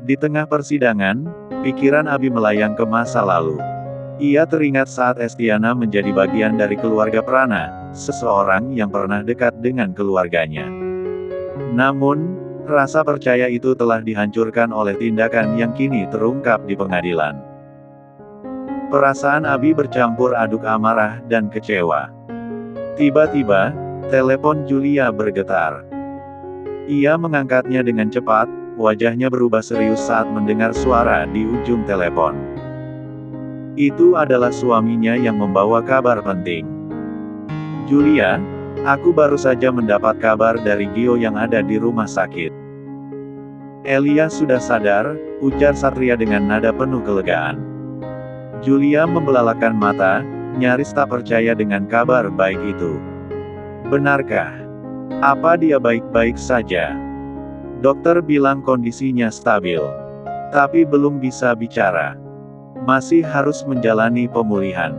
Di tengah persidangan, pikiran Abi melayang ke masa lalu. Ia teringat saat Estiana menjadi bagian dari keluarga Prana, seseorang yang pernah dekat dengan keluarganya. Namun, rasa percaya itu telah dihancurkan oleh tindakan yang kini terungkap di pengadilan. Perasaan Abi bercampur aduk amarah dan kecewa. Tiba-tiba, telepon Julia bergetar. Ia mengangkatnya dengan cepat, wajahnya berubah serius saat mendengar suara di ujung telepon. Itu adalah suaminya yang membawa kabar penting. "Julia, aku baru saja mendapat kabar dari Gio yang ada di rumah sakit. Elia sudah sadar," ujar Satria dengan nada penuh kelegaan. Julia membelalakan mata, nyaris tak percaya dengan kabar baik itu. "Benarkah? Apa dia baik-baik saja?" Dokter bilang kondisinya stabil. Tapi belum bisa bicara. Masih harus menjalani pemulihan.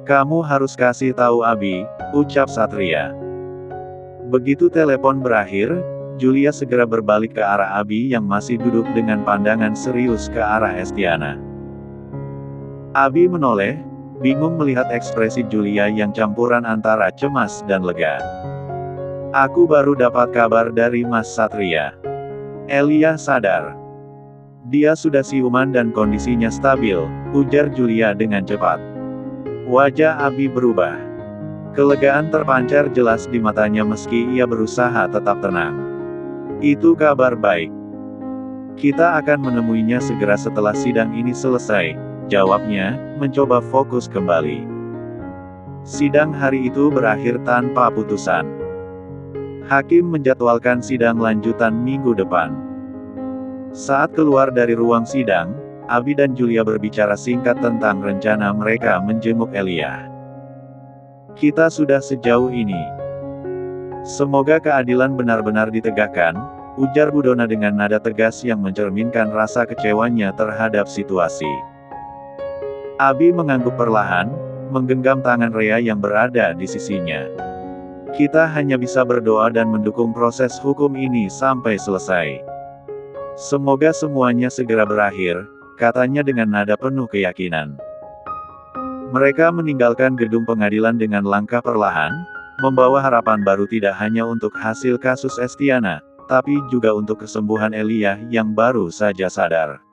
"Kamu harus kasih tahu Abi," ucap Satria. Begitu telepon berakhir, Julia segera berbalik ke arah Abi yang masih duduk dengan pandangan serius ke arah Estiana. Abi menoleh, bingung melihat ekspresi Julia yang campuran antara cemas dan lega. "Aku baru dapat kabar dari Mas Satria. Elia sadar. Dia sudah siuman dan kondisinya stabil," ujar Julia dengan cepat. Wajah Abi berubah. Kelegaan terpancar jelas di matanya meski ia berusaha tetap tenang. "Itu kabar baik. Kita akan menemuinya segera setelah sidang ini selesai," jawabnya, mencoba fokus kembali. Sidang hari itu berakhir tanpa putusan. Hakim menjadwalkan sidang lanjutan minggu depan. Saat keluar dari ruang sidang, Abi dan Julia berbicara singkat tentang rencana mereka menjenguk Elia. "Kita sudah sejauh ini. Semoga keadilan benar-benar ditegakkan," ujar Budona dengan nada tegas yang mencerminkan rasa kecewanya terhadap situasi. Abi mengangguk perlahan, menggenggam tangan Rea yang berada di sisinya. "Kita hanya bisa berdoa dan mendukung proses hukum ini sampai selesai. Semoga semuanya segera berakhir," katanya dengan nada penuh keyakinan. Mereka meninggalkan gedung pengadilan dengan langkah perlahan, membawa harapan baru tidak hanya untuk hasil kasus Estiana, tapi juga untuk kesembuhan Elia yang baru saja sadar.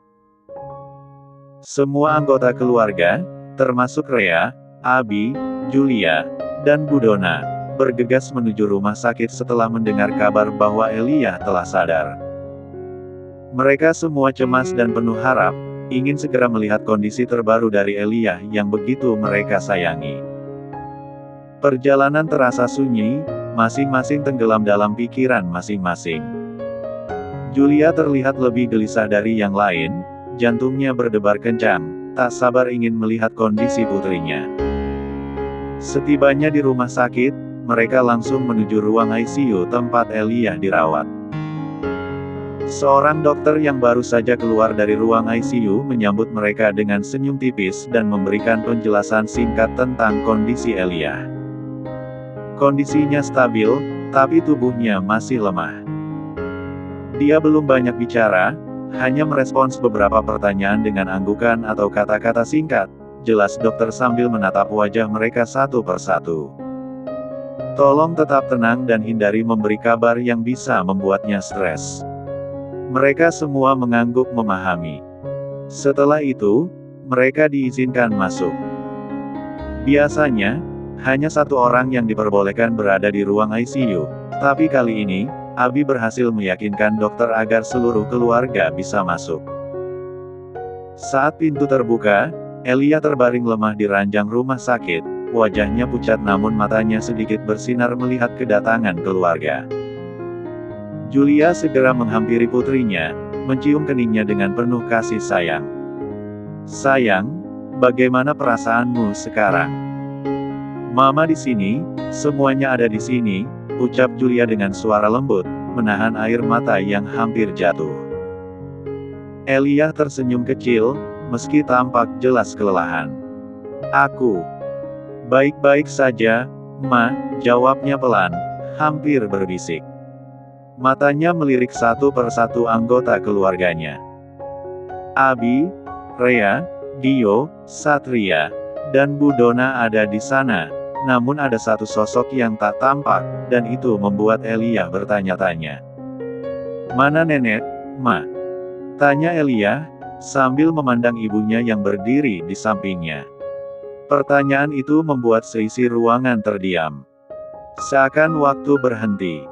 Semua anggota keluarga, termasuk Rea, Abi, Julia, dan Budona, bergegas menuju rumah sakit setelah mendengar kabar bahwa Elia telah sadar. Mereka semua cemas dan penuh harap, ingin segera melihat kondisi terbaru dari Elia yang begitu mereka sayangi. Perjalanan terasa sunyi, masing-masing tenggelam dalam pikiran masing-masing. Julia terlihat lebih gelisah dari yang lain, jantungnya berdebar kencang, tak sabar ingin melihat kondisi putrinya. Setibanya di rumah sakit, mereka langsung menuju ruang ICU tempat Elia dirawat. Seorang dokter yang baru saja keluar dari ruang ICU menyambut mereka dengan senyum tipis dan memberikan penjelasan singkat tentang kondisi Elia. Kondisinya stabil, tapi tubuhnya masih lemah. Dia belum banyak bicara, hanya merespons beberapa pertanyaan dengan anggukan atau kata-kata singkat, jelas dokter sambil menatap wajah mereka satu persatu. "Tolong tetap tenang dan hindari memberi kabar yang bisa membuatnya stres." Mereka semua mengangguk memahami. Setelah itu, mereka diizinkan masuk. Biasanya, hanya satu orang yang diperbolehkan berada di ruang ICU, tapi kali ini, Abi berhasil meyakinkan dokter agar seluruh keluarga bisa masuk. Saat pintu terbuka, Elia terbaring lemah di ranjang rumah sakit, wajahnya pucat namun matanya sedikit bersinar melihat kedatangan keluarga. Julia segera menghampiri putrinya, mencium keningnya dengan penuh kasih sayang. "Sayang, bagaimana perasaanmu sekarang?" "Mama di sini, semuanya ada di sini," ucap Julia dengan suara lembut, menahan air mata yang hampir jatuh. Elia tersenyum kecil, meski tampak jelas kelelahan. "Aku baik-baik saja, Ma," jawabnya pelan, hampir berbisik. Matanya melirik satu persatu anggota keluarganya. Abi, Rea, Dio, Satria, dan Bu Donna ada di sana. Namun ada satu sosok yang tak tampak, dan itu membuat Elia bertanya-tanya. "Mana nenek, Ma?" tanya Elia, sambil memandang ibunya yang berdiri di sampingnya. Pertanyaan itu membuat seisi ruangan terdiam. Seakan waktu berhenti.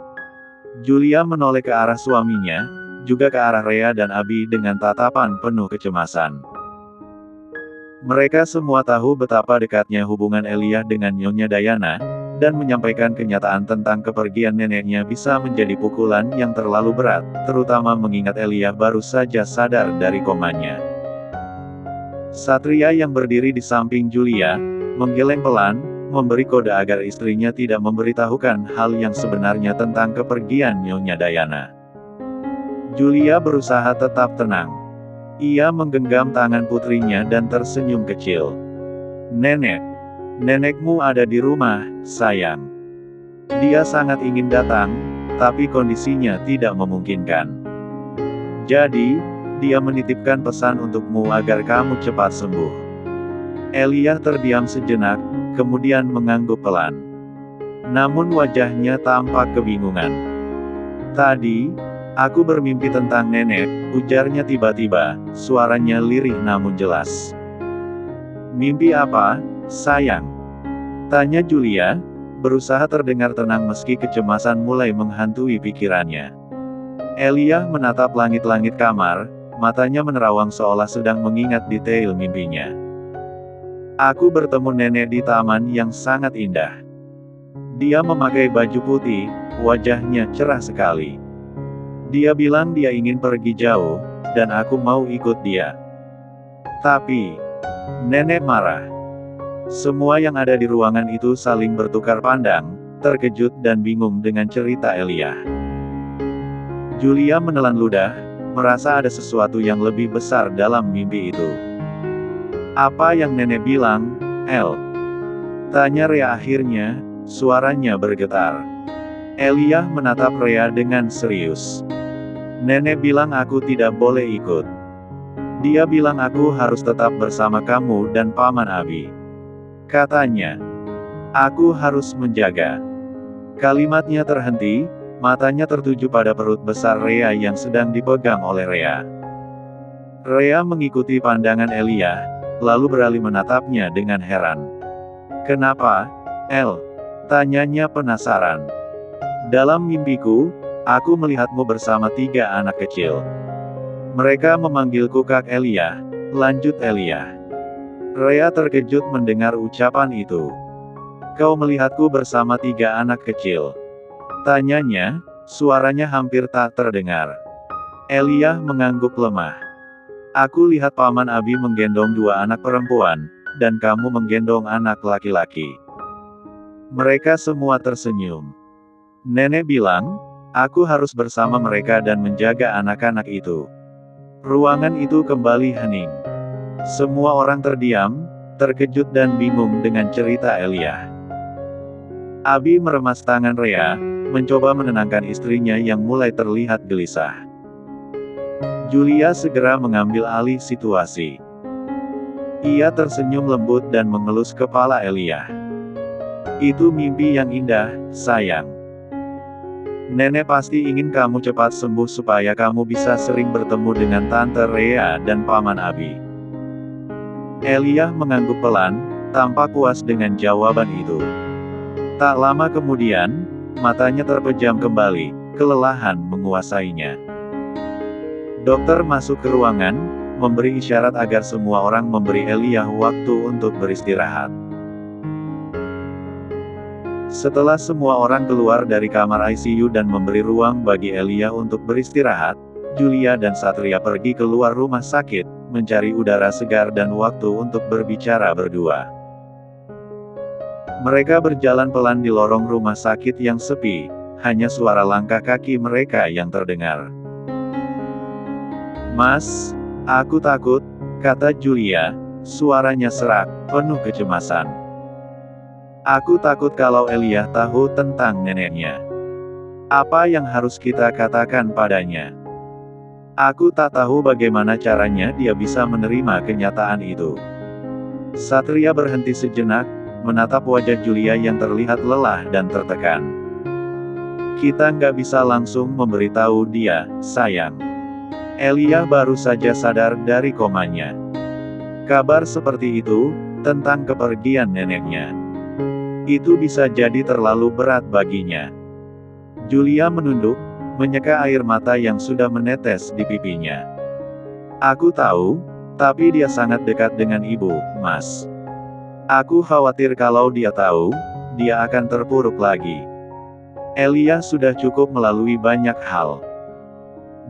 Julia menoleh ke arah suaminya, juga ke arah Rea dan Abi dengan tatapan penuh kecemasan. Mereka semua tahu betapa dekatnya hubungan Elia dengan Nyonya Diana, dan menyampaikan kenyataan tentang kepergian neneknya bisa menjadi pukulan yang terlalu berat, terutama mengingat Elia baru saja sadar dari komanya. Satria yang berdiri di samping Julia, menggeleng pelan, memberi kode agar istrinya tidak memberitahukan hal yang sebenarnya tentang kepergian Nyonya Diana. Julia berusaha tetap tenang. Ia menggenggam tangan putrinya dan tersenyum kecil. "Nenek. Nenekmu ada di rumah, sayang. Dia sangat ingin datang, tapi kondisinya tidak memungkinkan. Jadi, dia menitipkan pesan untukmu agar kamu cepat sembuh." Elia terdiam sejenak, kemudian mengangguk pelan. Namun wajahnya tampak kebingungan. "Tadi, aku bermimpi tentang nenek," ujarnya tiba-tiba, suaranya lirih namun jelas. "Mimpi apa, sayang?" tanya Julia, berusaha terdengar tenang meski kecemasan mulai menghantui pikirannya. Elia menatap langit-langit kamar, matanya menerawang seolah sedang mengingat detail mimpinya. "Aku bertemu nenek di taman yang sangat indah. Dia memakai baju putih, wajahnya cerah sekali. Dia bilang dia ingin pergi jauh, dan aku mau ikut dia. Tapi, nenek marah." Semua yang ada di ruangan itu saling bertukar pandang, terkejut dan bingung dengan cerita Elia. Julia menelan ludah, merasa ada sesuatu yang lebih besar dalam mimpi itu. "Apa yang nenek bilang, El?" tanya Rea akhirnya, suaranya bergetar. Elia menatap Rea dengan serius. "Nenek bilang aku tidak boleh ikut. Dia bilang aku harus tetap bersama kamu dan Paman Abi. Katanya, aku harus menjaga." Kalimatnya terhenti, matanya tertuju pada perut besar Rea yang sedang dipegang oleh Rea. Rea mengikuti pandangan Elia, lalu beralih menatapnya dengan heran. "Kenapa, El?" tanyanya penasaran. "Dalam mimpiku, aku melihatmu bersama 3 anak kecil. Mereka memanggilku Kak Elia," lanjut Elia. Rea terkejut mendengar ucapan itu. "Kau melihatku bersama 3 anak kecil?" tanyanya, suaranya hampir tak terdengar. Elia mengangguk lemah. "Aku lihat Paman Abi menggendong 2 anak perempuan, dan kamu menggendong anak laki-laki." Mereka semua tersenyum. "Nenek bilang, aku harus bersama mereka dan menjaga anak-anak itu." Ruangan itu kembali hening. Semua orang terdiam, terkejut dan bingung dengan cerita Elia. Abi meremas tangan Rea, mencoba menenangkan istrinya yang mulai terlihat gelisah. Julia segera mengambil alih situasi. Ia tersenyum lembut dan mengelus kepala Elia. "Itu mimpi yang indah, sayang. Nenek pasti ingin kamu cepat sembuh supaya kamu bisa sering bertemu dengan Tante Rea dan Paman Abi." Elia mengangguk pelan, tampak puas dengan jawaban itu. Tak lama kemudian, matanya terpejam kembali, kelelahan menguasainya. Dokter masuk ke ruangan, memberi isyarat agar semua orang memberi Elia waktu untuk beristirahat. Setelah semua orang keluar dari kamar ICU dan memberi ruang bagi Elia untuk beristirahat, Julia dan Satria pergi keluar rumah sakit, mencari udara segar dan waktu untuk berbicara berdua. Mereka berjalan pelan di lorong rumah sakit yang sepi, hanya suara langkah kaki mereka yang terdengar. "Mas, aku takut," kata Julia, suaranya serak, penuh kecemasan. "Aku takut kalau Elia tahu tentang neneknya. Apa yang harus kita katakan padanya?" Aku tak tahu bagaimana caranya dia bisa menerima kenyataan itu. Satria berhenti sejenak, menatap wajah Julia yang terlihat lelah dan tertekan. Kita nggak bisa langsung memberitahu dia, sayang. Elia baru saja sadar dari komanya. Kabar seperti itu, tentang kepergian neneknya. Itu bisa jadi terlalu berat baginya. Julia menunduk, menyeka air mata yang sudah menetes di pipinya. Aku tahu, tapi dia sangat dekat dengan ibu, Mas. Aku khawatir kalau dia tahu, dia akan terpuruk lagi. Elia sudah cukup melalui banyak hal.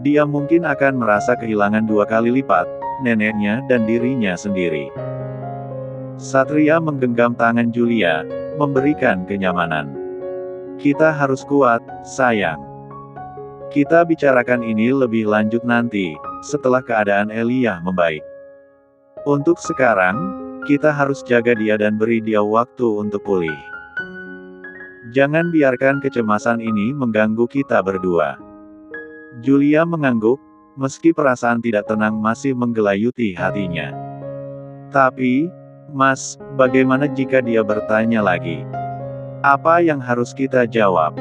Dia mungkin akan merasa kehilangan 2 kali lipat, neneknya dan dirinya sendiri. Satria menggenggam tangan Julia, memberikan kenyamanan. Kita harus kuat, sayang. Kita bicarakan ini lebih lanjut nanti, setelah keadaan Elia membaik. Untuk sekarang, kita harus jaga dia dan beri dia waktu untuk pulih. Jangan biarkan kecemasan ini mengganggu kita berdua. Julia mengangguk, meski perasaan tidak tenang masih menggelayuti hatinya. Tapi, Mas, bagaimana jika dia bertanya lagi? Apa yang harus kita jawab?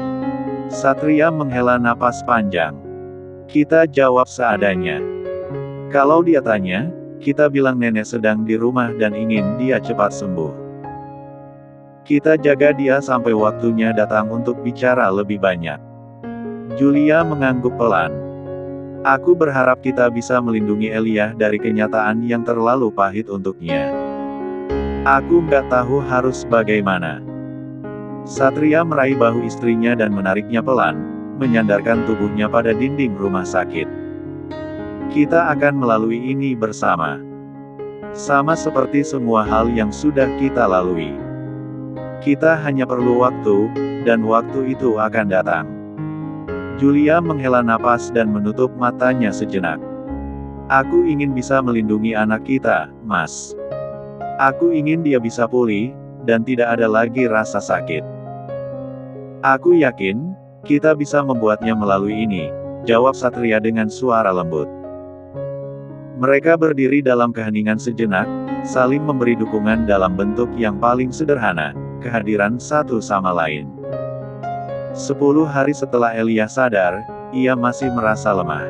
Satria menghela napas panjang. Kita jawab seadanya. Kalau dia tanya, kita bilang nenek sedang di rumah dan ingin dia cepat sembuh. Kita jaga dia sampai waktunya datang untuk bicara lebih banyak. Julia mengangguk pelan. Aku berharap kita bisa melindungi Elia dari kenyataan yang terlalu pahit untuknya. Aku nggak tahu harus bagaimana. Satria meraih bahu istrinya dan menariknya pelan, menyandarkan tubuhnya pada dinding rumah sakit. Kita akan melalui ini bersama. Sama seperti semua hal yang sudah kita lalui. Kita hanya perlu waktu, dan waktu itu akan datang. Julia menghela napas dan menutup matanya sejenak. Aku ingin bisa melindungi anak kita, Mas. Aku ingin dia bisa pulih, dan tidak ada lagi rasa sakit. Aku yakin, kita bisa membuatnya melalui ini, jawab Satria dengan suara lembut. Mereka berdiri dalam keheningan sejenak, saling memberi dukungan dalam bentuk yang paling sederhana, kehadiran satu sama lain. 10 hari setelah Elia sadar, ia masih merasa lemah.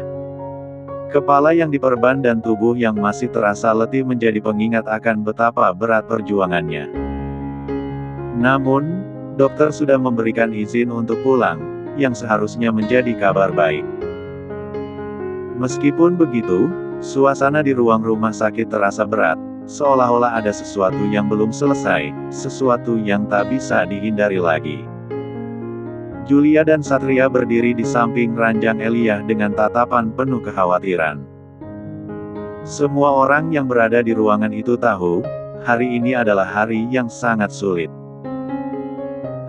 Kepala yang diperban dan tubuh yang masih terasa letih menjadi pengingat akan betapa berat perjuangannya. Namun, dokter sudah memberikan izin untuk pulang, yang seharusnya menjadi kabar baik. Meskipun begitu, suasana di ruang rumah sakit terasa berat, seolah-olah ada sesuatu yang belum selesai, sesuatu yang tak bisa dihindari lagi. Julia dan Satria berdiri di samping ranjang Elia dengan tatapan penuh kekhawatiran. Semua orang yang berada di ruangan itu tahu, hari ini adalah hari yang sangat sulit.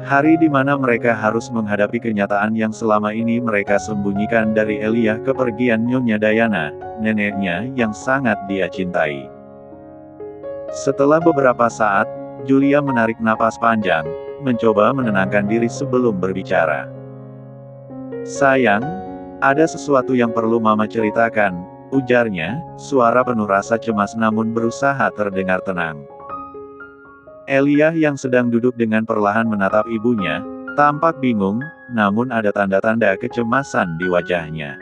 Hari di mana mereka harus menghadapi kenyataan yang selama ini mereka sembunyikan dari Elia, kepergian Nyonya Diana, neneknya yang sangat dia cintai. Setelah beberapa saat, Julia menarik napas panjang, mencoba menenangkan diri sebelum berbicara. Sayang, ada sesuatu yang perlu Mama ceritakan, ujarnya, suara penuh rasa cemas namun berusaha terdengar tenang. Elia yang sedang duduk dengan perlahan menatap ibunya, tampak bingung, namun ada tanda-tanda kecemasan di wajahnya.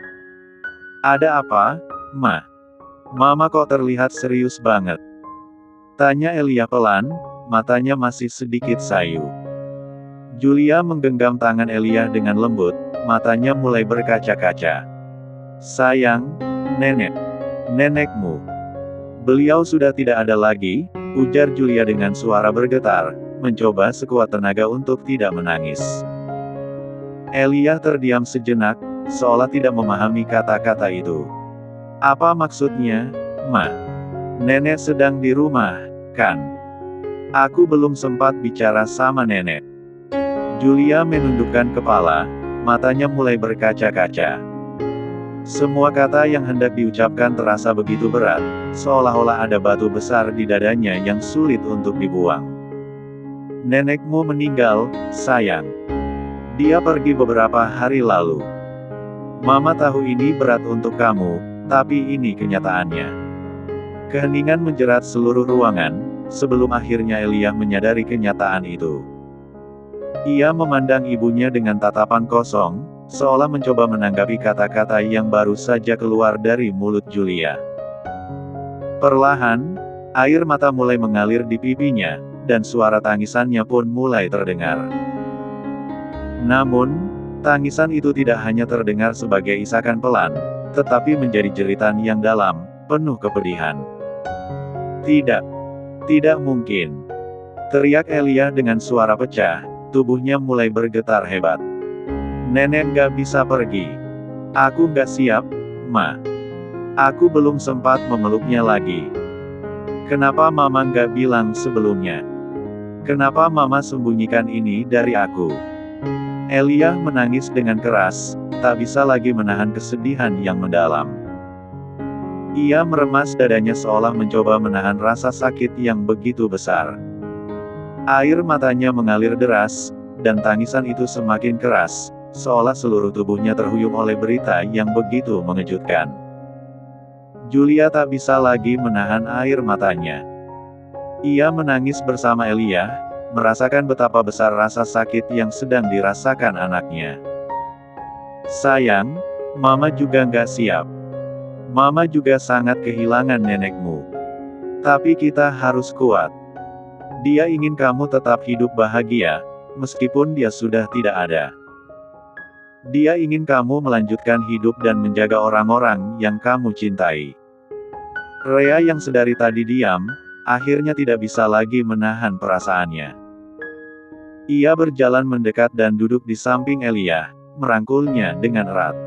Ada apa, Ma? Mama kok terlihat serius banget? Tanya Elia pelan, matanya masih sedikit sayu. Julia menggenggam tangan Elia dengan lembut, matanya mulai berkaca-kaca. Sayang, nenekmu. Beliau sudah tidak ada lagi, ujar Julia dengan suara bergetar, mencoba sekuat tenaga untuk tidak menangis. Elia terdiam sejenak, seolah tidak memahami kata-kata itu. Apa maksudnya, Ma? Nenek sedang di rumah, kan? Aku belum sempat bicara sama nenek. Julia menundukkan kepala, matanya mulai berkaca-kaca. Semua kata yang hendak diucapkan terasa begitu berat, seolah-olah ada batu besar di dadanya yang sulit untuk dibuang. Nenekmu meninggal, sayang. Dia pergi beberapa hari lalu. Mama tahu ini berat untuk kamu, tapi ini kenyataannya. Keheningan menjerat seluruh ruangan, sebelum akhirnya Elia menyadari kenyataan itu. Ia memandang ibunya dengan tatapan kosong, seolah mencoba menanggapi kata-kata yang baru saja keluar dari mulut Julia. Perlahan, air mata mulai mengalir di pipinya, dan suara tangisannya pun mulai terdengar. Namun, tangisan itu tidak hanya terdengar sebagai isakan pelan, tetapi menjadi jeritan yang dalam, penuh kepedihan. Tidak. Tidak mungkin. Teriak Elia dengan suara pecah, tubuhnya mulai bergetar hebat. Nenek nggak bisa pergi. Aku nggak siap, Ma. Aku belum sempat memeluknya lagi. Kenapa Mama nggak bilang sebelumnya? Kenapa Mama sembunyikan ini dari aku? Elia menangis dengan keras, tak bisa lagi menahan kesedihan yang mendalam. Ia meremas dadanya seolah mencoba menahan rasa sakit yang begitu besar. Air matanya mengalir deras, dan tangisan itu semakin keras, seolah seluruh tubuhnya terhuyung oleh berita yang begitu mengejutkan. Julia tak bisa lagi menahan air matanya. Ia menangis bersama Elia, merasakan betapa besar rasa sakit yang sedang dirasakan anaknya. Sayang, Mama juga nggak siap. Mama juga sangat kehilangan nenekmu. Tapi kita harus kuat. Dia ingin kamu tetap hidup bahagia, meskipun dia sudah tidak ada. Dia ingin kamu melanjutkan hidup dan menjaga orang-orang yang kamu cintai. Rhea yang sedari tadi diam, akhirnya tidak bisa lagi menahan perasaannya. Ia berjalan mendekat dan duduk di samping Elia, merangkulnya dengan erat.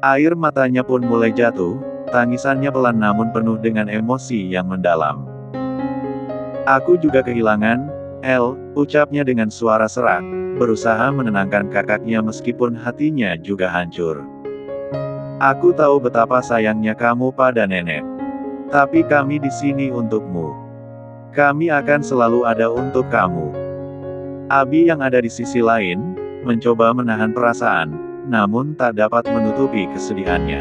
Air matanya pun mulai jatuh, tangisannya pelan namun penuh dengan emosi yang mendalam. Aku juga kehilangan, El, ucapnya dengan suara serak, berusaha menenangkan kakaknya meskipun hatinya juga hancur. Aku tahu betapa sayangnya kamu pada nenek. Tapi kami di sini untukmu. Kami akan selalu ada untuk kamu. Abi yang ada di sisi lain, mencoba menahan perasaan, namun tak dapat menutupi kesedihannya.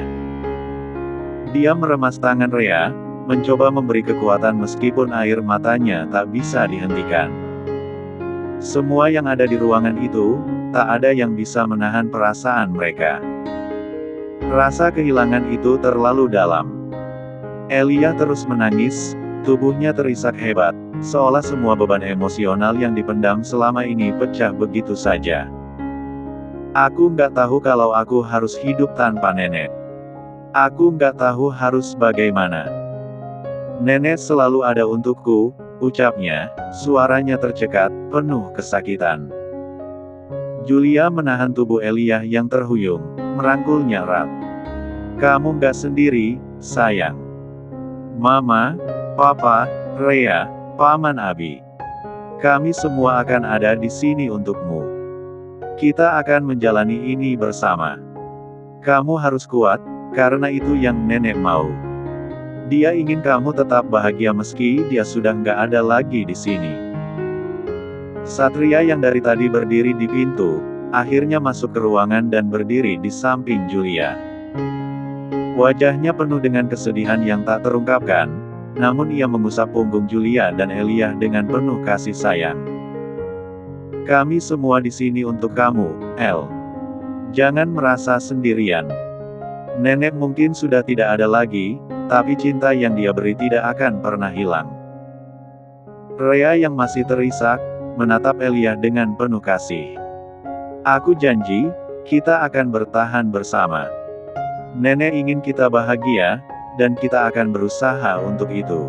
Dia meremas tangan Rhea, mencoba memberi kekuatan meskipun air matanya tak bisa dihentikan. Semua yang ada di ruangan itu, tak ada yang bisa menahan perasaan mereka. Rasa kehilangan itu terlalu dalam. Elia terus menangis, tubuhnya terisak hebat, seolah semua beban emosional yang dipendam selama ini pecah begitu saja. Aku nggak tahu kalau aku harus hidup tanpa nenek. Aku nggak tahu harus bagaimana. Nenek selalu ada untukku, ucapnya, suaranya tercekat, penuh kesakitan. Julia menahan tubuh Elia yang terhuyung, merangkulnya erat. Kamu nggak sendiri, sayang. Mama, Papa, Rhea, Paman Abi. Kami semua akan ada di sini untukmu. Kita akan menjalani ini bersama. Kamu harus kuat, karena itu yang nenek mau. Dia ingin kamu tetap bahagia meski dia sudah nggak ada lagi di sini. Satria yang dari tadi berdiri di pintu, akhirnya masuk ke ruangan dan berdiri di samping Julia. Wajahnya penuh dengan kesedihan yang tak terungkapkan, namun ia mengusap punggung Julia dan Elia dengan penuh kasih sayang. Kami semua di sini untuk kamu, El. Jangan merasa sendirian. Nenek mungkin sudah tidak ada lagi, tapi cinta yang dia beri tidak akan pernah hilang. Rhea yang masih terisak, menatap Elia dengan penuh kasih. Aku janji, kita akan bertahan bersama. Nenek ingin kita bahagia, dan kita akan berusaha untuk itu.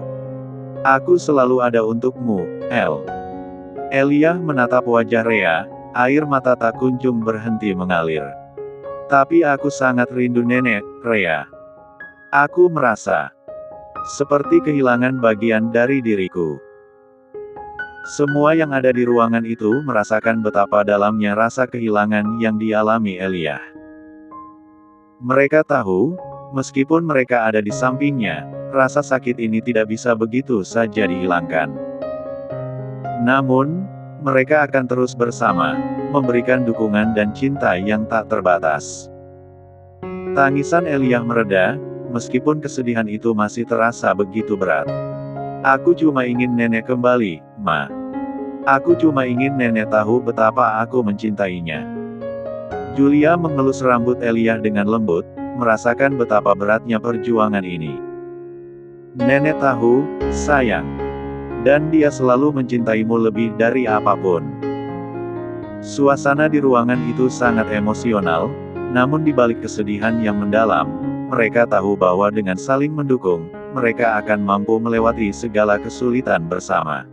Aku selalu ada untukmu, El. Elia menatap wajah Rhea, air mata tak kunjung berhenti mengalir. Tapi aku sangat rindu nenek, Rhea. Aku merasa seperti kehilangan bagian dari diriku. Semua yang ada di ruangan itu merasakan betapa dalamnya rasa kehilangan yang dialami Elia. Mereka tahu, meskipun mereka ada di sampingnya, rasa sakit ini tidak bisa begitu saja dihilangkan. Namun, mereka akan terus bersama, memberikan dukungan dan cinta yang tak terbatas. Tangisan Elyah mereda, meskipun kesedihan itu masih terasa begitu berat. Aku cuma ingin nenek kembali, Ma. Aku cuma ingin nenek tahu betapa aku mencintainya. Julia mengelus rambut Elyah dengan lembut, merasakan betapa beratnya perjuangan ini. Nenek tahu, sayang. Dan dia selalu mencintaimu lebih dari apapun. Suasana di ruangan itu sangat emosional, namun di balik kesedihan yang mendalam, mereka tahu bahwa dengan saling mendukung, mereka akan mampu melewati segala kesulitan bersama.